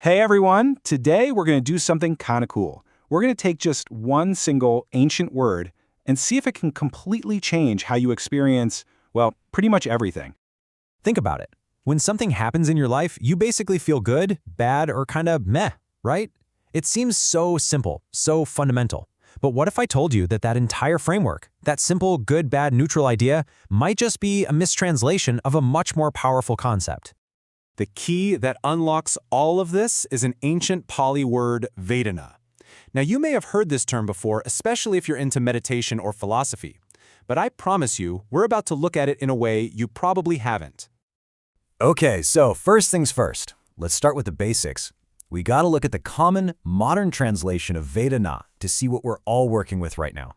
Hey everyone, today we're going to do something kind of cool. We're going to take just one single ancient word and see if it can completely change how you experience, well, pretty much everything. Think about it. When something happens in your life, you basically feel good, bad, or kind of meh, right? It seems so simple, so fundamental. But what if I told you that entire framework, that simple good, bad, neutral idea, might just be a mistranslation of a much more powerful concept? The key that unlocks all of this is an ancient Pali word, Vedana. Now, you may have heard this term before, especially if you're into meditation or philosophy. But I promise you, we're about to look at it in a way you probably haven't. Okay, so first things first. Let's start with the basics. We gotta look at the common, modern translation of Vedana to see what we're all working with right now.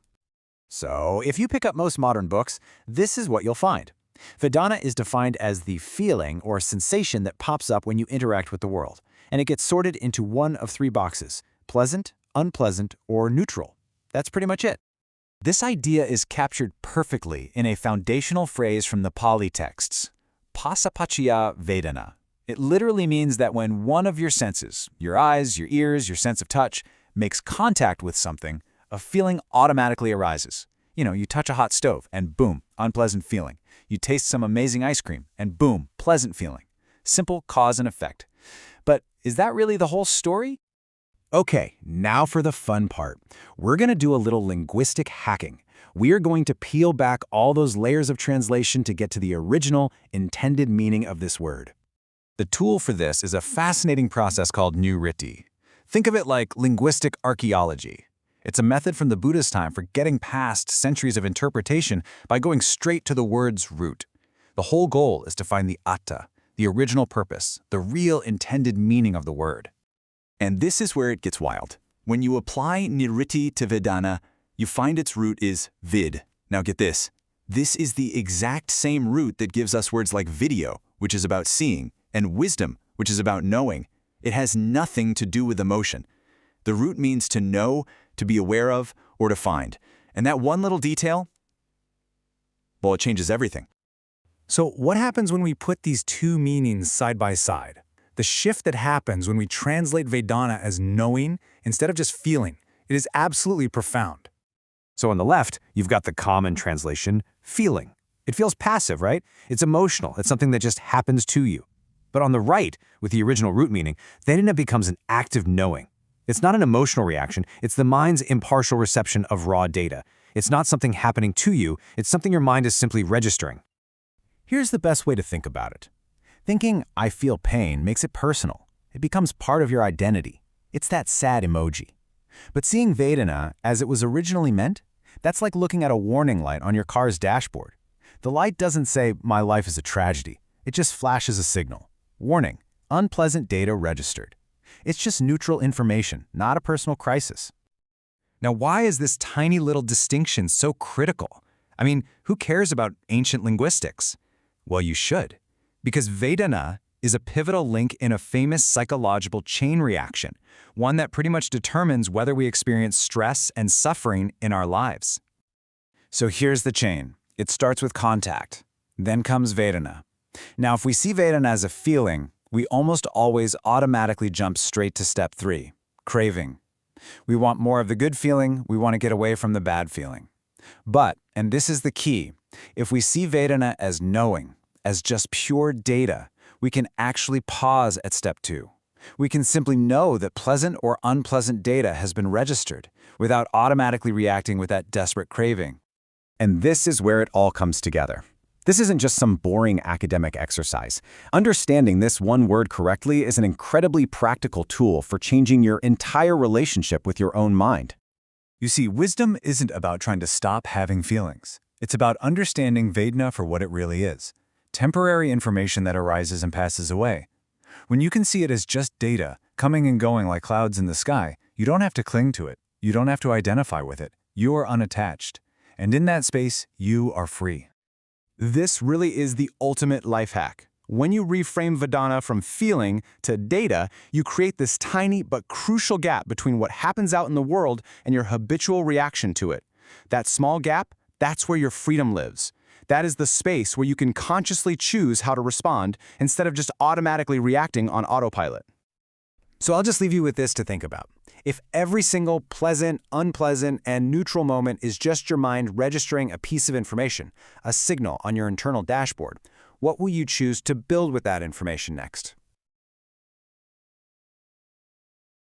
So, if you pick up most modern books, this is what you'll find. Vedana is defined as the feeling or sensation that pops up when you interact with the world, and it gets sorted into one of three boxes: pleasant, unpleasant, or neutral. That's pretty much it. This idea is captured perfectly in a foundational phrase from the Pali texts, Pasapachya Vedana. It literally means that when one of your senses, your eyes, your ears, your sense of touch, makes contact with something, a feeling automatically arises. You touch a hot stove, and boom, unpleasant feeling. You taste some amazing ice cream, and boom, pleasant feeling. Simple cause and effect. But is that really the whole story? Okay, now for the fun part. We're going to do a little linguistic hacking. We are going to peel back all those layers of translation to get to the original, intended meaning of this word. The tool for this is a fascinating process called nritti. Think of it like linguistic archaeology. It's a method from the Buddha's time for getting past centuries of interpretation by going straight to the word's root. The whole goal is to find the atta, the original purpose, the real intended meaning of the word. And this is where it gets wild. When you apply nritti to Vedana, you find its root is vid. Now get this. This is the exact same root that gives us words like video, which is about seeing, and wisdom, which is about knowing. It has nothing to do with emotion. The root means to know, to be aware of, or to find. And that one little detail, well, it changes everything. So what happens when we put these two meanings side by side? The shift that happens when we translate Vedana as knowing instead of just feeling, it is absolutely profound. So on the left, you've got the common translation, feeling. It feels passive, right? It's emotional. It's something that just happens to you. But on the right, with the original root meaning, Vedana becomes an active knowing. It's not an emotional reaction, it's the mind's impartial reception of raw data. It's not something happening to you, it's something your mind is simply registering. Here's the best way to think about it. Thinking, I feel pain, makes it personal. It becomes part of your identity. It's that sad emoji. But seeing Vedana as it was originally meant, that's like looking at a warning light on your car's dashboard. The light doesn't say, my life is a tragedy. It just flashes a signal. Warning, unpleasant data registered. It's just neutral information, not a personal crisis. Now, why is this tiny little distinction so critical? I mean, who cares about ancient linguistics? Well, you should, because Vedana is a pivotal link in a famous psychological chain reaction, one that pretty much determines whether we experience stress and suffering in our lives. So here's the chain. It starts with contact. Then comes Vedana. Now, if we see Vedana as a feeling, we almost always automatically jump straight to step 3, craving. We want more of the good feeling, we want to get away from the bad feeling. But, and this is the key, if we see Vedana as knowing, as just pure data, we can actually pause at step 2. We can simply know that pleasant or unpleasant data has been registered without automatically reacting with that desperate craving. And this is where it all comes together. This isn't just some boring academic exercise. Understanding this one word correctly is an incredibly practical tool for changing your entire relationship with your own mind. You see, wisdom isn't about trying to stop having feelings. It's about understanding Vedana for what it really is. Temporary information that arises and passes away. When you can see it as just data, coming and going like clouds in the sky, you don't have to cling to it. You don't have to identify with it. You are unattached. And in that space, you are free. This really is the ultimate life hack. When you reframe Vedana from feeling to data, you create this tiny but crucial gap between what happens out in the world and your habitual reaction to it. That small gap, that's where your freedom lives. That is the space where you can consciously choose how to respond instead of just automatically reacting on autopilot. So I'll just leave you with this to think about. If every single pleasant, unpleasant, and neutral moment is just your mind registering a piece of information, a signal on your internal dashboard, what will you choose to build with that information next?